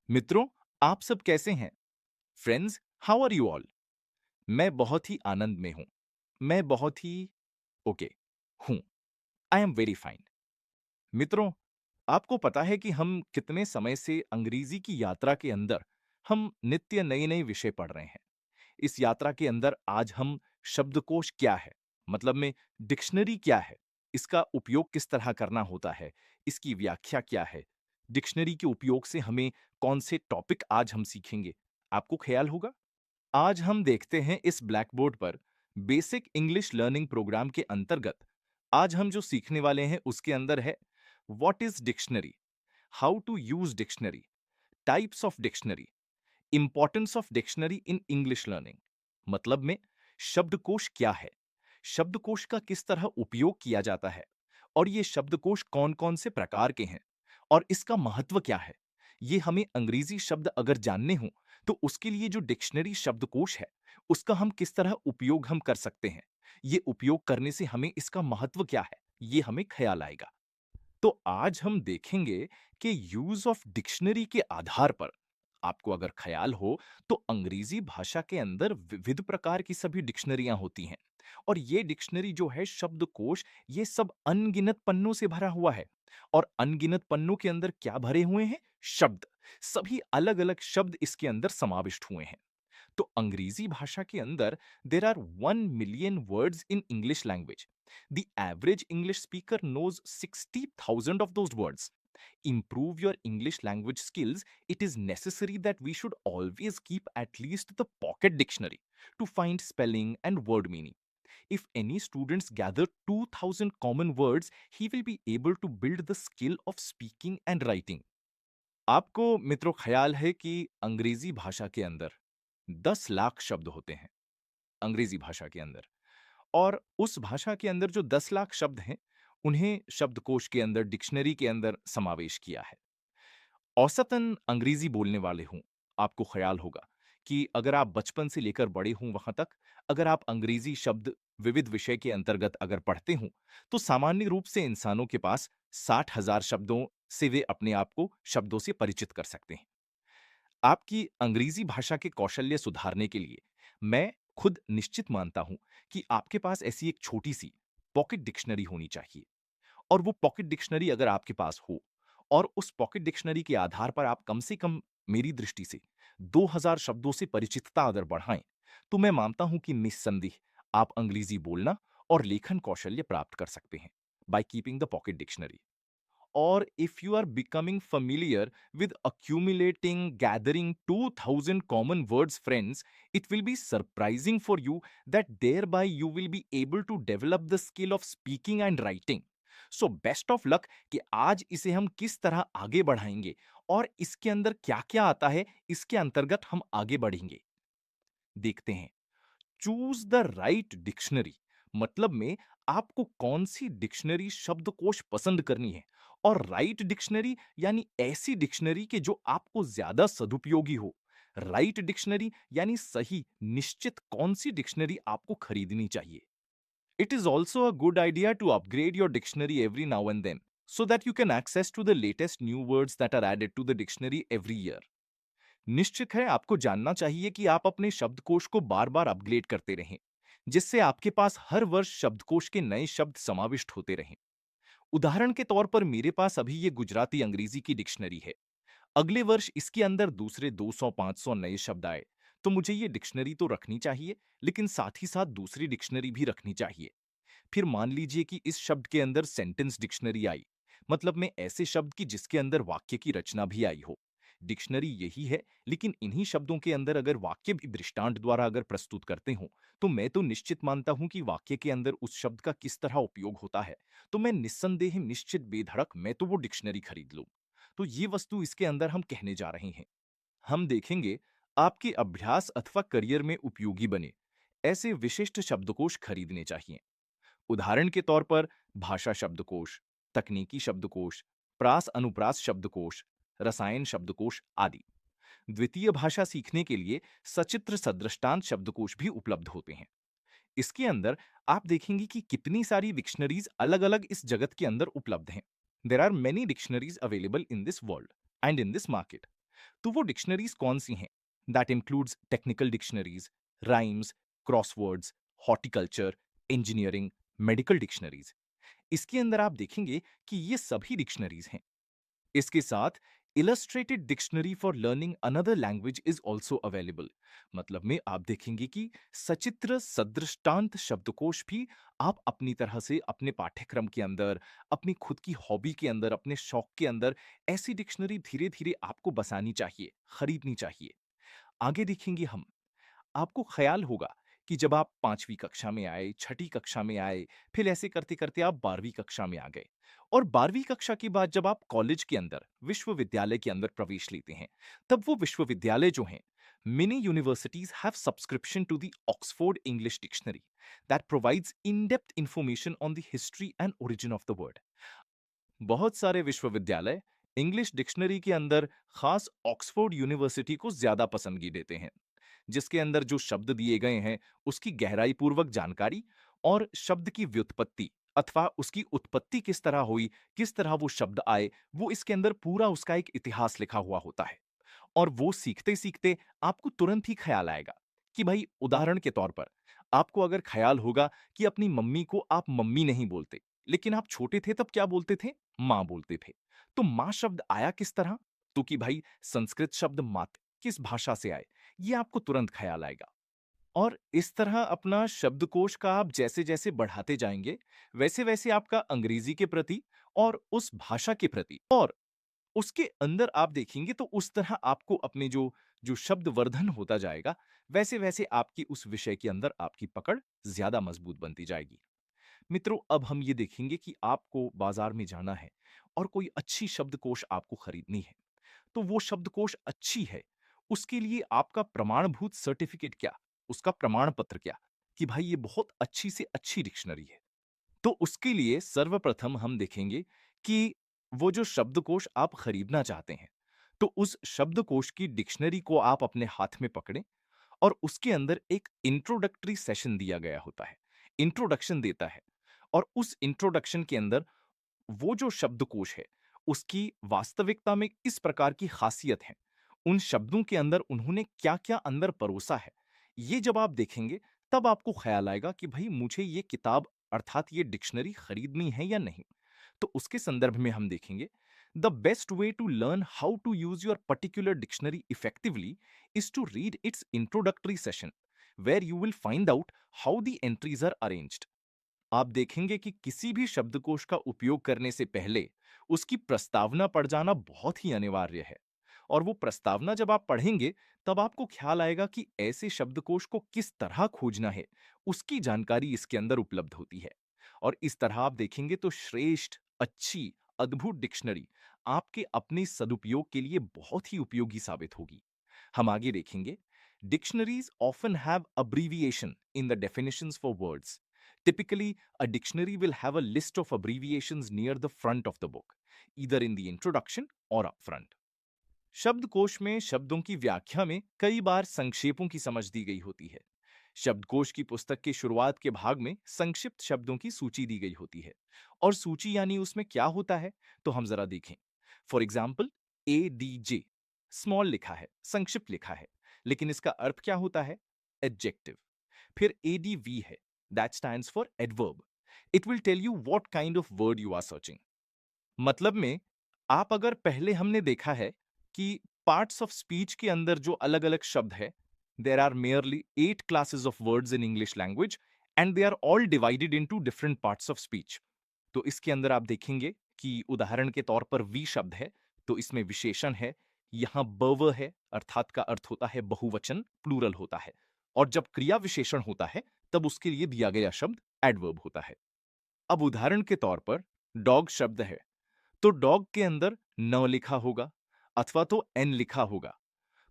मित्रों, आप सब कैसे हैं? Friends, how are you all? मैं बहुत ही आनंद में हूँ। मैं बहुत ही ओके हूँ। I am very fine. मित्रों, आपको पता है कि हम कितने समय से अंग्रेजी की यात्रा के अंदर हम नित्य नए-नए विषय पढ़ रहे हैं। इस यात्रा के अंदर आज हम शब्दकोश क्या है, मतलब में डिक्शनरी क्या है, इसका उपयोग किस तरह करना होता है, इसकी व्याख्या क्या है, डिक्शनरी के उपयोग से हमें कौन से टॉपिक आज हम सीखेंगे, आपको ख्याल होगा? आज हम देखते हैं इस ब्लैक बोर्ड पर बेसिक इंग्लिश लर्निंग प्रोग्राम के अंतर्गत आज हम जो सीखने वाले हैं उसके अंदर है what is dictionary, how to use dictionary, types of dictionary, importance of dictionary in English learning. मतलब में शब्दकोश क्या है, शब्दकोश का किस तरह उपयोग किया जाता है और ये शब्दकोश कौन-कौन से प्रकार के हैं और इसका महत्व क्या है। ये हमें अंग्रेजी शब्द अगर जानने हो तो उसके लिए जो डिक्शनरी शब्दकोश है उसका हम किस तरह उपयोग हम कर सकते हैं। ये उपयोग करने से हमें इसका महत्व क्या है, ये हमें ख्याल आएगा। तो आज हम देखेंगे कि यूज ऑफ डिक्शनरी के आधार पर आपको अगर ख्याल हो तो अंग्रेजी भाषा के अंदर विविध प्रकार की सभी डिक्शनरियां होती हैं और ये डिक्शनरी जो है शब्दकोश, ये सब अनगिनत पन्नों से भरा हुआ है। और अनगिनत पन्नों के अंदर क्या भरे हुए हैं? शब्द। सभी अलग अलग शब्द इसके अंदर समाविष्ट हुए हैं। तो अंग्रेजी भाषा के अंदर there are 1 million words in English language. The average English speaker knows 60,000 of those words. Improve your English language skills, it is necessary that we should always keep at least the pocket dictionary to find spelling and word meaning. If any students gather 2,000 common words, he will be able to build the skill of speaking and writing. आपको मित्रों ख्याल है कि अंग्रेजी भाषा के अंदर 10 लाख शब्द होते हैं अंग्रेजी भाषा के अंदर, और उस भाषा के अंदर जो 10 लाख शब्द हैं उन्हें शब्दकोश के अंदर, डिक्शनरी के अंदर समावेश किया है। औसतन अंग्रेजी बोलने वाले हों, आपको ख्याल होगा कि अगर आप बचपन से लेकर बड़े हों वहां तक, अगर आप अंग्रेजी शब्द विविध विषय के अंतर्गत अगर पढ़ते हों तो सामान्य रूप से इंसानों के पास 60,000 शब्दों से वे अपने आप को शब्दों से परिचित कर सकते हैं। आपकी अंग्रेजी भाषा के कौशल्य सुधारने के लिए मैं खुद निश्चित मानता हूं कि आपके पास ऐसी एक छोटी सी पॉकेट डिक्शनरी होनी चाहिए। और वो पॉकेट डिक्शनरी अगर आपके पास हो और उस पॉकेट डिक्शनरी के आधार पर आप कम से कम, मेरी दृष्टि से 2000 शब्दों से परिचितता अगर बढ़ाएं, तो मैं मानता हूं कि निस्संदेह आप अंग्रेजी बोलना और लेखन कौशल्य प्राप्त कर सकते हैं by keeping the pocket dictionary. or if you are becoming familiar with accumulating, gathering 2000 common words, friends, it will be surprising for you that thereby you will be able to develop the skill of speaking and writing. So best of luck कि आज इसे हम किस तरह आगे बढ़ाएंगे और इसके अंदर क्या क्या आता है, इसके अंतर्गत हम आगे बढ़ेंगे। देखते हैं। चूज द राइट डिक्शनरी, मतलब में आपको कौन सी डिक्शनरी शब्दकोश पसंद करनी है। और राइट डिक्शनरी यानी ऐसी डिक्शनरी के जो आपको ज्यादा सदुपयोगी हो। राइट डिक्शनरी यानी सही, निश्चित कौन सी डिक्शनरी आपको खरीदनी चाहिए। It is also a good idea to upgrade your dictionary every now and then so that you can access to the latest new words that are added to the dictionary every year. निश्चित है आपको जानना चाहिए कि आप अपने शब्दकोश को बार-बार अपग्रेड करते रहें, जिससे आपके पास हर वर्ष शब्दकोश के नए शब्द समाविष्ट होते रहें। उदाहरण के तौर पर मेरे पास अभी ये गुजराती अंग्रेजी की डिक्शनरी है। अगले वर्ष इसके अंदर दूसरे 200-500 नए शब्द आए, तो मुझे ये डिक्शनरी तो रखनी चाहिए, लेकिन साथ ही साथ दूसरी डिक्शनरी भी रखनी चाहिए। फिर मान लीजिए कि इस शब्द के अंदर सेंटेंस डिक्शनरी आई, मतलब में ऐसे शब्द की जिसके अंदर वाक्य की रचना भी आई हो। डिक्शनरी यही है, लेकिन इन्हीं शब्दों के अंदर अगर वाक्य भी दृष्टांत द्वारा अगर प्रस्तुत करते हो, तो मैं तो निश्चित मानता हूं कि वाक्य के अंदर उस शब्द का किस तरह उपयोग होता है। तो मैं निस्संदेह, निश्चित, बेधड़क मैं तो वो डिक्शनरी खरीद लूं। तो ये वस्तु इसके अंदर हम कहने जा रहे हैं। हम देखेंगे आपके अभ्यास अथवा करियर में उपयोगी बने ऐसे विशिष्ट शब्दकोश खरीदने चाहिए। उदाहरण के तौर पर भाषा शब्दकोश, तकनीकी शब्दकोश, प्रास अनुप्रास शब्दकोश, रसायन शब्दकोश आदि। द्वितीय भाषा सीखने के लिए सचित्र सदृष्टांत शब्दकोश भी उपलब्ध होते हैं। इसके अंदर आप देखेंगे कि कितनी सारी डिक्शनरीज अलग-अलग इस जगत के अंदर उपलब्ध हैं। There are many dictionaries available in this world and in this market. तो वो डिक्शनरीज कौन सी हैं? That includes technical dictionaries, rhymes, crosswords, horticulture, engineering, medical dictionaries. इसके अंदर आप देखेंगे कि ये सभी डिक्शनरीज हैं। इसके साथ illustrated dictionary for learning another language is also available. मतलब में आप देखेंगे कि सचित्र सदृष्टांत शब्दकोश भी आप अपनी तरह से अपने पाठ्यक्रम के अंदर, अपनी खुद की हॉबी के अंदर, अपने शौक के अंदर ऐसी डिक्शनरी धीरे धीरे आपको बसानी चाहिए, खरीदनी चाहिए। आगे देखेंगे हम, आपको ख्याल होगा कि जब आप 5वीं कक्षा में आए, 6ठी कक्षा में आए, फिर ऐसे करते-करते आप 12वीं कक्षा में आ गए और 12वीं कक्षा के बाद जब आप कॉलेज के अंदर, विश्वविद्यालय के अंदर प्रवेश लेते हैं, तब वो विश्वविद्यालय जो हैं, many universities have subscription to the Oxford English Dictionary that provides in-depth information on the history and origin of the word. बहुत सारे विश्वविद्यालय इंग्लिश डिक्शनरी के अंदर खास ऑक्सफोर्ड यूनिवर्सिटी को ज्यादा पसंदगी देते हैं, जिसके अंदर जो शब्द दिए गए हैं उसकी गहराई पूर्वक जानकारी और शब्द की व्युत्पत्ति अथवा उसकी उत्पत्ति किस तरह हुई, किस तरह वो शब्द आए, वो इसके अंदर पूरा उसका एक इतिहास लिखा हुआ होता है। और वो सीखते सीखते आपको तुरंत ही ख्याल आएगा कि भाई उदाहरण के तौर पर आपको अगर ख्याल होगा कि अपनी मम्मी को आप मम्मी नहीं बोलते, लेकिन आप छोटे थे तब क्या बोलते थे? माँ बोलते थे। तो माँ शब्द आया किस तरह? तो कि भाई संस्कृत शब्द मात किस भाषा से आए, ये आपको तुरंत ख्याल आएगा। और इस तरह अपना शब्दकोश का आप जैसे-जैसे बढ़ाते जाएंगे, वैसे-वैसे आपका अंग्रेजी के प्रति और उस भाषा के प्रति और उसके अंदर आप देखेंगे तो उस तरह आपको अपने जो जो शब्द वर्धन होता जाएगा, वैसे-वैसे आपकी उस विषय के अंदर आपकी पकड़ ज़्यादा मजबूत बनती जाएगी। मित्रों, अब हम ये देखेंगे कि आपको बाज़ार में जाना है और कोई अच्छी शब्दकोश आपको खरीदनी है। तो वो शब्दकोश अच्छी है, उसके लिए आपका प्रमाणभूत सर्टिफ़िकेट क्या? उसका प्रमाण पत्र क्या? कि भाई ये बहुत अच्छी से अच्छी डिक्शनरी है। तो उसके लिए सर्वप्रथम हम देखेंगे कि वो जो शब्दकोश आप खरीदना चाहते हैं, तो उस शब्दकोश की डिक्शनरी को आप अपने हाथ में पकड़ें और उसके अंदर एक इंट्रोडक्टरी सेशन दिया गया होता है। इंट्रोडक्शन देता है और उस इंट्रोडक्शन के अंदर वो जो शब्दकोश है, उसकी वास्तविकता में किस प्रकार की खासियत है, उन शब्दों के अंदर उन्होंने क्या-क्या अंदर परोसा है, ये जब आप देखेंगे, तब आपको ख़्याल आएगा कि भई मुझे ये किताब अर्थात ये डिक्शनरी खरीदनी है या नहीं? तो उसके संदर्भ में हम देखेंगे, the best way to learn how to use your particular dictionary effectively is to read its introductory session, where you will find out how the entries are arranged. आप देखेंगे कि किसी भी शब्दकोश का उपयोग करने से पहले उसकी प्रस्तावना पढ़ जाना बहुत ही अनिवार्य है। और वो प्रस्तावना जब आप पढ़ेंगे तब आपको ख्याल आएगा कि ऐसे शब्दकोश को किस तरह खोजना है, उसकी जानकारी इसके अंदर उपलब्ध होती है। और इस तरह आप देखेंगे तो श्रेष्ठ, अच्छी, अद्भुत डिक्शनरी आपके अपने सदुपयोग के लिए बहुत ही उपयोगी साबित होगी। हम आगे देखेंगे, dictionaries often have abbreviation in the definitions for words. Typically, a dictionary will have a list of abbreviations near the front of the book, either in the introduction or up front. शब्दकोश में शब्दों की व्याख्या में कई बार संक्षेपों की समझ दी गई होती है। शब्दकोश की पुस्तक के शुरुआत के भाग में संक्षिप्त शब्दों की सूची दी गई होती है। और सूची यानी उसमें क्या होता है, तो हम जरा देखें। फॉर एग्जाम्पल, ADJ स्मॉल लिखा है, संक्षिप्त लिखा है, लेकिन इसका अर्थ क्या होता है? एडजेक्टिव। फिर ADV है, that stands for adverb. It will tell you what kind of word you are searching. मतलब में, आप अगर पहले हमने देखा है कि पार्ट्स ऑफ स्पीच के अंदर जो अलग-अलग शब्द है, there are merely 8 classes of words in English language and they are all divided into different parts of speech. तो इसके अंदर आप देखेंगे कि उदाहरण के तौर पर वी शब्द है, तो इसमें विशेषण है। यहाँ बव है, अर्थात का अर्थ होता है बहुवचन, प्लूरल होता है। और जब क्रिया विशेषण होता है, तब उसके लिए दिया गया शब्द एडवर्ब होता है। अब उदाहरण के तौर पर डॉग शब्द है, तो डॉग के अंदर न लिखा होगा अथवा तो एन लिखा होगा।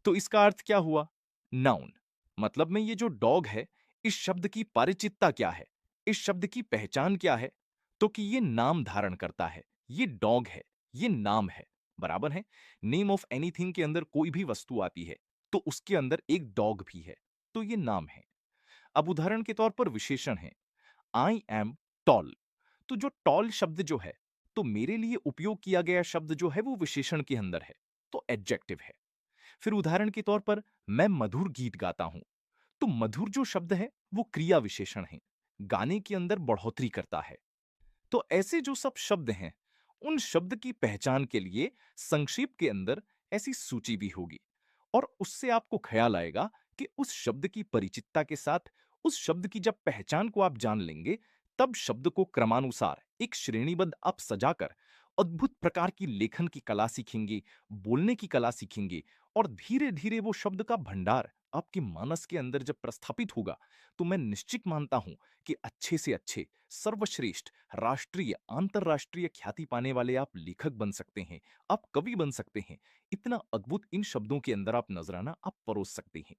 तो इसका अर्थ क्या हुआ? नाउन। मतलब में ये जो डॉग है, इस शब्द की पारिचितता क्या है? इस शब्द की पहचान क्या है? तो कि ये नाम धारण करता है, ये डॉग है, ये नाम है। बराबर है? नेम ऑफ एनीथिंग के अंदर कोई भी वस्तु आती है, तो उसके अंदर एक डॉग भी है, तो ये नाम है। अब उदाहरण के तौर पर विशेषण है, आई एम टॉल। तो जो टॉल शब्द जो है, तो मेरे लिए उपयोग किया गया शब्द जो है वो विशेषण के अंदर है, तो एडजेक्टिव है। फिर उदाहरण के तौर पर मैं मधुर गीत गाता हूं, तो मधुर जो शब्द है वो क्रिया विशेषण है, गाने के अंदर बढ़ोतरी करता है। तो ऐसे जो सब शब्द हैं, उन शब्द की पहचान के लिए संक्षेप के अंदर ऐसी सूची भी होगी और उससे आपको ख्याल आएगा कि उस शब्द की परिचितता के साथ उस शब्द की जब पहचान को आप जान लेंगे, तब शब्द को क्रमानुसार एक श्रेणीबद्ध आप सजाकर अद्भुत प्रकार की लेखन की कला सीखेंगे, बोलने की कला सीखेंगे और धीरे-धीरे वो शब्द का भंडार आपके मानस के अंदर जब प्रस्थापित होगा, तो मैं निश्चित मानता हूं कि अच्छे से अच्छे, सर्वश्रेष्ठ, राष्ट्रीय, अंतर्राष्ट्रीय ख्याति पाने वाले आप लेखक बन सकते हैं, आप कवि बन सकते हैं। इतना अद्भुत इन शब्दों के अंदर आप नजराना आप परोस सकते हैं।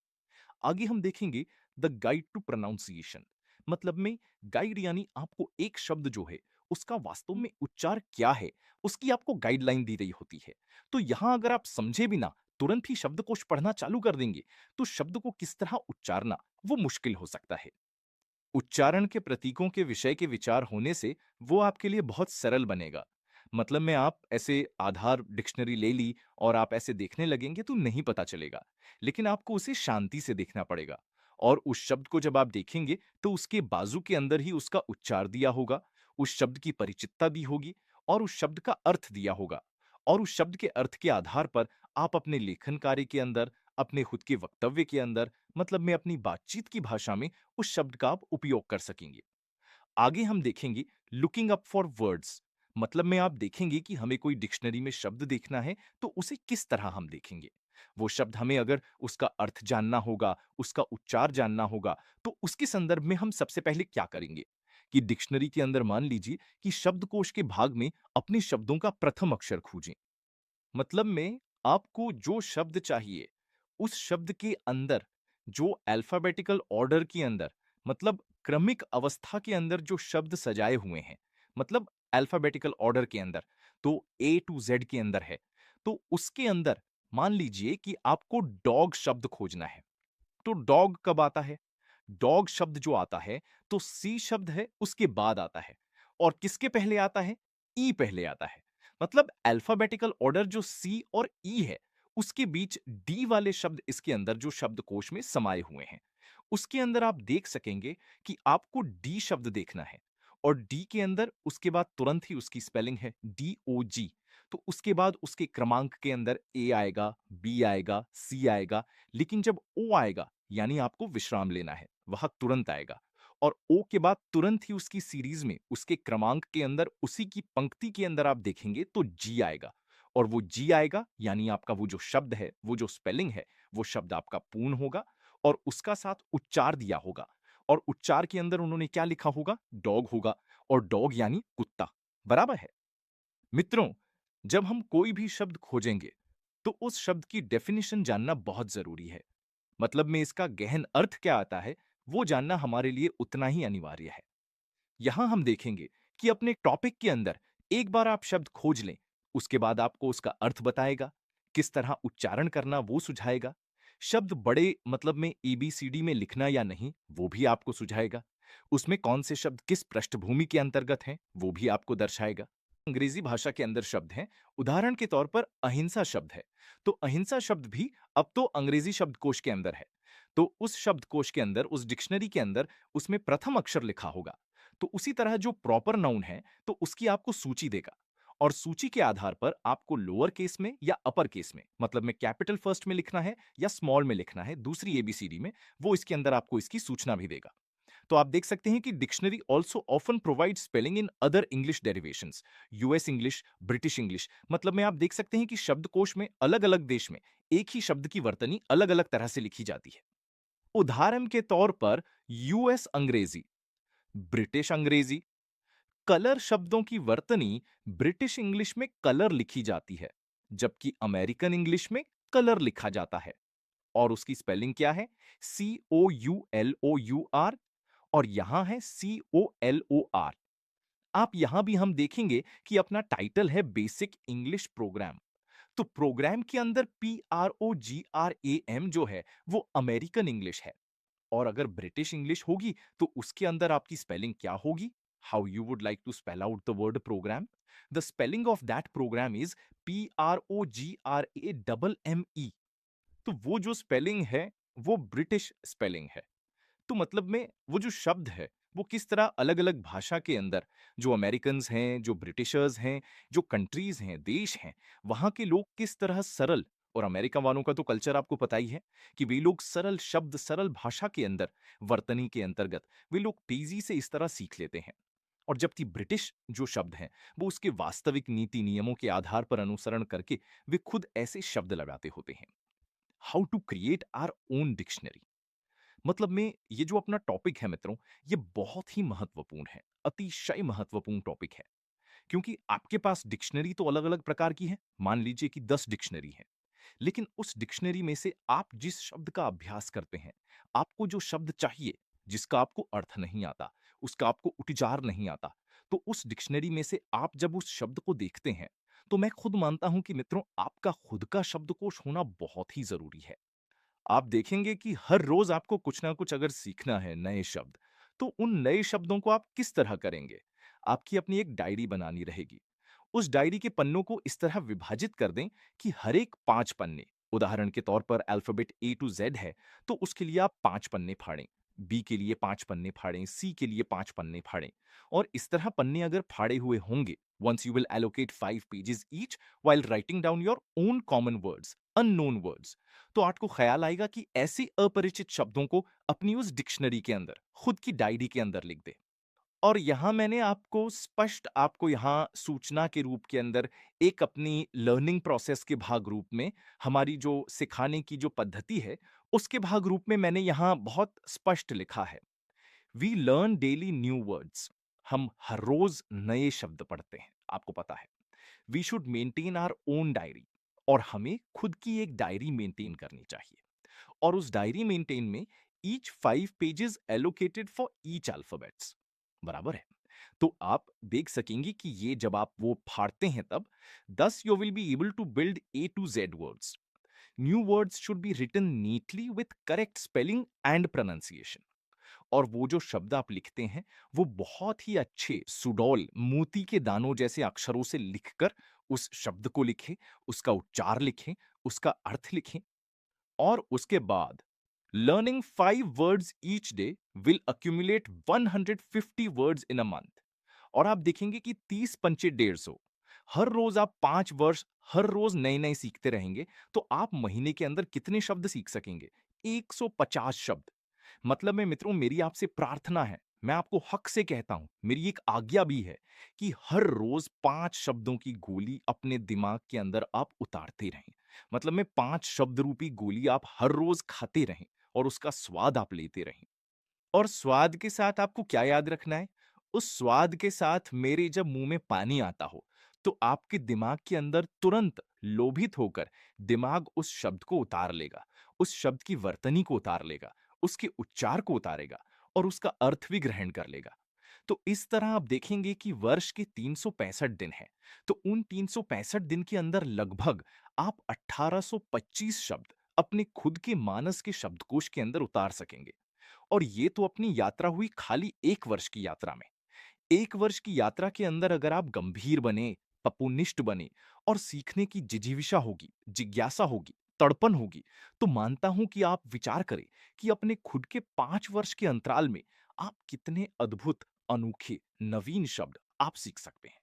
आगे हम देखेंगे द गाइड टू प्रोनाउंसिएशन। मतलब में गाइड यानी आपको एक शब्द जो है उसका वास्तव में उच्चार क्या है, उसकी आपको गाइडलाइन दी रही होती है। तो यहां अगर आप समझे बिना तुरंत ही शब्दकोश पढ़ना चालू कर देंगे, तो शब्द को किस तरह उच्चारना वो मुश्किल हो सकता है। उच्चारण के प्रतीकों के विषय के विचार होने से वो आपके लिए बहुत सरल बनेगा। मतलब में आप ऐसे आधार डिक्शनरी ले ली और आप ऐसे देखने लगेंगे तो नहीं पता चलेगा, लेकिन आपको उसे शांति से देखना पड़ेगा। और उस शब्द को जब आप देखेंगे तो उसके बाजू के अंदर ही उसका उच्चार दिया होगा, उस शब्द की परिचितता दी होगी और उस शब्द का अर्थ दिया होगा। और उस शब्द के अर्थ के आधार पर आप अपने लेखन कार्य के अंदर, अपने खुद के वक्तव्य के अंदर, मतलब में अपनी बातचीत की भाषा में उस शब्द का आप उपयोग कर सकेंगे। आगे हम देखेंगे लुकिंग अप फॉर वर्ड्स। मतलब में आप देखेंगे कि हमें कोई डिक्शनरी में शब्द देखना है तो उसे किस तरह हम देखेंगे। वो शब्द हमें अगर उसका अर्थ जानना होगा, उसका उच्चार जानना होगा, तो उसके संदर्भ में हम सबसे पहले क्या करेंगे कि डिक्शनरी के अंदर मान लीजिए कि शब्दकोश के भाग में अपने शब्दों का प्रथम अक्षर खोजें। मतलब में आपको जो शब्द चाहिए, उस शब्द के अंदर जो अल्फाबेटिकल ऑर्डर के अंदर, मतलब क्रमिक अवस्था के अंदर जो शब्द सजाए हुए हैं, मतलब अल्फाबेटिकल ऑर्डर के अंदर, तो ए टू जेड के अंदर है, तो उसके अंदर मान लीजिए कि आपको डॉग शब्द खोजना है। तो डॉग कब आता है? डॉग शब्द जो आता है, तो सी शब्द है उसके बाद आता है। और किसके पहले आता है? ई पहले आता है। मतलब अल्फाबेटिकल ऑर्डर जो सी और ई है, उसके बीच डी वाले शब्द इसके अंदर जो शब्दकोश में समाये हुए हैं। उसके अंदर आप देख सकेंगे कि आपको डी शब्द देखना है और डी के अंदर उसके बाद तुरंत ही उसकी स्पेलिंग है DOG। तो उसके बाद उसके क्रमांक के अंदर ए आएगा, बी आएगा, सी आएगा, लेकिन जब ओ आएगा यानी आपको विश्राम लेना है, वह तुरंत आएगा। और ओ के बाद तुरंत ही उसकी सीरीज में उसके क्रमांक के अंदर उसी की पंक्ति के अंदर आप देखेंगे तो जी आएगा। और वो जी आएगा यानी आपका वो जो शब्द है, वो जो स्पेलिंग है, वो शब्द आपका पूर्ण होगा और उसका साथ उच्चार दिया होगा। और उच्चार के अंदर उन्होंने क्या लिखा होगा? डॉग होगा। और डॉग यानी कुत्ता, बराबर है। मित्रों, जब हम कोई भी शब्द खोजेंगे तो उस शब्द की डेफिनेशन जानना बहुत जरूरी है। मतलब में इसका गहन अर्थ क्या आता है, वो जानना हमारे लिए उतना ही अनिवार्य है। यहां हम देखेंगे कि अपने टॉपिक के अंदर एक बार आप शब्द खोज लें, उसके बाद आपको उसका अर्थ बताएगा, किस तरह उच्चारण करना वो सुझाएगा। शब्द बड़े मतलब में ABCD में लिखना या नहीं, वो भी आपको सुझाएगा। उसमें कौन से शब्द किस पृष्ठभूमि के अंतर्गत हैं, वो भी आपको दर्शाएगा। अंग्रेजी भाषा के अंदर शब्द हैं, उदाहरण के तौर पर अहिंसा शब्द है, तो अहिंसा शब्द भी अब तो अंग्रेजी शब्दकोश के अंदर है। तो उस शब्दकोश के अंदर, उस डिक्शनरी के अंदर उसमें प्रथम अक्षर लिखा होगा। तो उसी तरह जो प्रॉपर नाउन है, तो उसकी आपको सूची देगा और सूची के आधार पर आपको लोअर केस में या अपर केस में, मतलब में कैपिटल फर्स्ट में लिखना है या स्मॉल में लिखना है, दूसरी ABCD में, वो इसके अंदर आपको इसकी सूचना भी देगा। तो आप देख सकते हैं कि dictionary also often provide spelling in other English derivations, US English, British English. मतलब में आप देख सकते हैं कि शब्दकोश में अलग अलग देश में एक ही शब्द की वर्तनी अलग अलग तरह से लिखी जाती है। उदाहरण के तौर पर US अंग्रेजी, ब्रिटिश अंग्रेजी, कलर शब्दों की वर्तनी ब्रिटिश इंग्लिश में कलर लिखी जाती है, जबकि अमेरिकन इंग्लिश में कलर लिखा जाता है। और उसकी स्पेलिंग क्या है? COULOUR। और यहां है COLOR। आप यहां भी हम देखेंगे कि अपना टाइटल है बेसिक इंग्लिश प्रोग्राम। तो प्रोग्राम के अंदर PROGRAM जो है वो अमेरिकन इंग्लिश है। और अगर ब्रिटिश इंग्लिश होगी तो उसके अंदर आपकी स्पेलिंग क्या होगी? How you would like to spell out the word programme? The spelling of that programme is PROGRAMME। तो वो जो स्पेलिंग है, वो ब्रिटिश स्पेलिंग है। तो मतलब में वो जो शब्द है, वो किस तरह अलग-अलग भाषा के अंदर जो अमेरिकन्स हैं, जो ब्रिटिशर्स हैं, जो कंट्रीज़ हैं, देश हैं, वहाँ के लोग किस तरह सरल और अमेरिका वालों का तो कल्चर आपको पता ही है कि वे लोग सरल शब्द, सरल भाषा के अंदर, वर्तनी के अंतर्गत वे लोग तेज़ी से इस तरह सीख लेते हैं। और जबकि ब्रिटिश जो शब्द हैं, वो उसके वास्तविक नीति नियमों के आधार पर अनुसरण करके वे खुद ऐसे शब्द लगाते होते हैं। How to create our own dictionary. मतलब में ये जो अपना टॉपिक है मित्रों, ये बहुत ही महत्वपूर्ण है, अतिशय महत्वपूर्ण टॉपिक है। क्योंकि आपके पास डिक्शनरी तो अलग-अलग प्रकार की है, मान लीजिए कि 10 डिक्शनरी है। लेकिन उस डिक्शनरी में से आप जिस शब्द का अभ्यास करते हैं, आपको जो शब्द चाहिए, जिसका आपको अर्थ नहीं आता, उसका आपको उच्चार नहीं आता, तो उस डिक्शनरी में से आप जब उस शब्द को देखते हैं, तो मैं खुद मानता हूं कि मित्रों आपका खुद का शब्दकोश होना बहुत ही जरूरी है। आप देखेंगे कि हर रोज आपको कुछ ना कुछ अगर सीखना है नए शब्द, तो उन नए शब्दों को आप किस तरह करेंगे? आपकी अपनी एक डायरी बनानी रहेगी। उस डायरी के पन्नों को इस तरह विभाजित कर दें कि हर एक 5 पन्ने, उदाहरण के तौर पर अल्फ़ाबेट ए टू ज़ेड है, तो उसके लिए आप 5 पन्ने फाड़ें। बी के लिए 5 पन्ने फाड़ें, सी के लिए 5 पन्ने फाड़ें। और इस तरह पन्ने अगर फाड़े हुए होंगे, once you will allocate 5 pages each while writing down your own common words, unknown words, तो आपको ख्याल आएगा कि ऐसे अपरिचित शब्दों को अपनी उस डिक्शनरी के अंदर, खुद की डायरी के अंदर लिख दें। और यहाँ मैंने आपको स्पष्ट आपको यहाँ सूचना के रूप के अंदर एक अपनी लर्निंग प्रोसेस के भाग रूप में हमारी जो सिखाने की जो पद्धति है, उसके भाग रूप में मैंने यहाँ बहुत स्पष्ट लिखा है। We learn daily new words. हम हर रोज नए शब्द पढ़ते हैं, आपको पता है। We should maintain our own diary. और हमें खुद की एक डायरी मेंटेन करनी चाहिए। और उस डायरी मेंटेन में each 5 pages allocated for each alphabets. बराबर है। तो आप देख सकेंगे कि ये जब आप वो फाड़ते हैं तब 10 you will be able to build A to Z words. New words should be written neatly with correct spelling and pronunciation. और वो जो शब्द आप लिखते हैं, वो बहुत ही अच्छे सुडौल मोती के दानों जैसे अक्षरों से लिखकर उस शब्द को लिखें, उसका उच्चार लिखें, उसका अर्थ लिखें। और उसके बाद learning 5 words each day will accumulate 150 words in a month. और आप देखेंगे कि 30 पंचे 150, हर रोज आप 5 वर्ष हर रोज नए नए सीखते रहेंगे, तो आप महीने के अंदर कितने शब्द सीख सकेंगे? 150 शब्द। मतलब में मित्रों मेरी आपसे प्रार्थना है, मैं आपको हक से कहता हूं, मेरी एक आज्ञा भी है कि हर रोज 5 शब्दों की गोली अपने दिमाग के अंदर आप उतारते रहें। मतलब में 5 शब्द रूपी गोली आप हर रोज खाते रहें और उसका स्वाद आप लेते रहें। और स्वाद के साथ आपको क्या याद रखना है? उस स्वाद के साथ मेरे जब मुंह में पानी आता हो, तो आपके दिमाग के अंदर तुरंत लोभित होकर दिमाग उस शब्द को उतार लेगा, उस शब्द की वर्तनी को उतार लेगा, उसके उच्चार को उतारेगा और उसका अर्थ भी ग्रहण कर लेगा। तो इस तरह आप देखेंगे कि वर्ष के 365 दिन हैं, तो उन 365 दिन के अंदर लगभग आप 1825 शब्द अपने खुद के मानस के शब्दकोश के अंदर उतार सकेंगे। और ये तो अपनी यात्रा हुई खाली 1 वर्ष की यात्रा में। 1 वर्ष की यात्रा के अंदर अगर आप गंभीर बने, तपोनिष्ठ बने और सीखने की जिजीविषा होगी, जिज्ञासा होगी, तड़पन होगी, तो मानता हूं कि आप विचार करें कि अपने खुद के 5 वर्ष के अंतराल में आप कितने अद्भुत, अनोखे, नवीन शब्द आप सीख सकते हैं।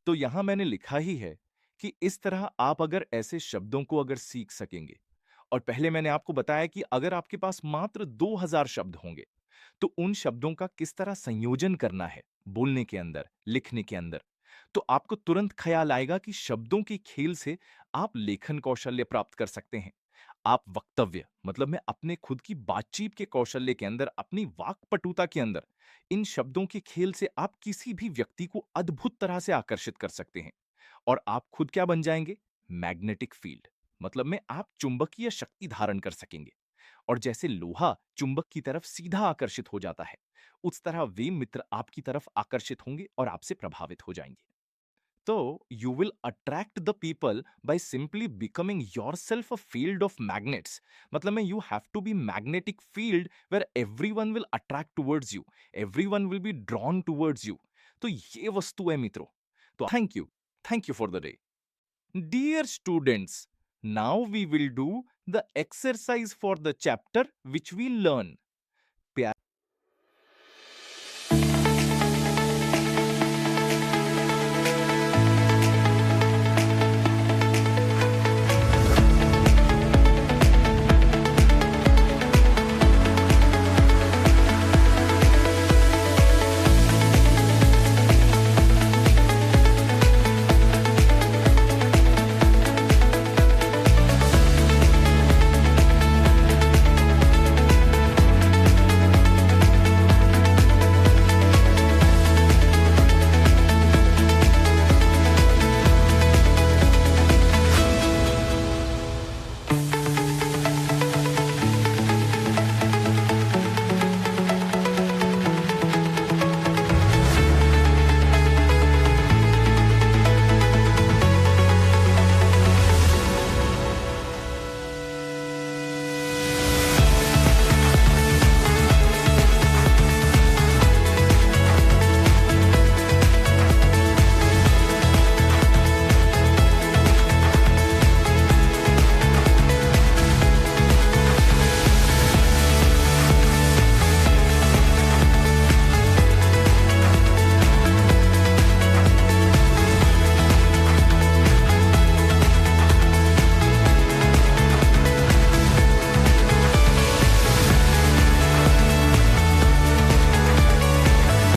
तो यहां मैंने लिखा ही है कि इस तरह आप अगर ऐसे शब्दों को अगर सीख सकेंगे, और पहले मैंने आपको बताया कि अगर आपके पास मात्र 2000 शब्द होंगे, तो उन शब्दों का किस तरह संयोजन करना है बोलने के अंदर, लिखने के अंदर, तो आपको तुरंत ख्याल आएगा कि शब्दों के खेल से आप लेखन कौशल्य प्राप्त कर सकते हैं। आप वक्तव्य मतलब में अपने खुद की बातचीत के कौशल्य के अंदर, अपनी वाक्पटुता के अंदर, इन शब्दों के खेल से आप किसी भी व्यक्ति को अद्भुत तरह से आकर्षित कर सकते हैं। और आप खुद क्या बन जाएंगे? Magnetic field. मतलब में आप चुंबकीय शक्ति धारण कर सकेंगे। और जैसे लोहा चुंबक की तरफ सीधा आकर्षित हो जाता है, उस तरह वे मित्र आपकी तरफ आकर्षित होंगे और आपसे प्रभावित हो जाएंगे। तो you will attract the people by simply becoming yourself a field of magnets. मतलब में you have to be magnetic field where everyone will attract towards you, everyone will be drawn towards you. तो ये वस्तु है मित्रों। तो thank you for the day. Dear students, now we will do the exercise for the chapter which we learn.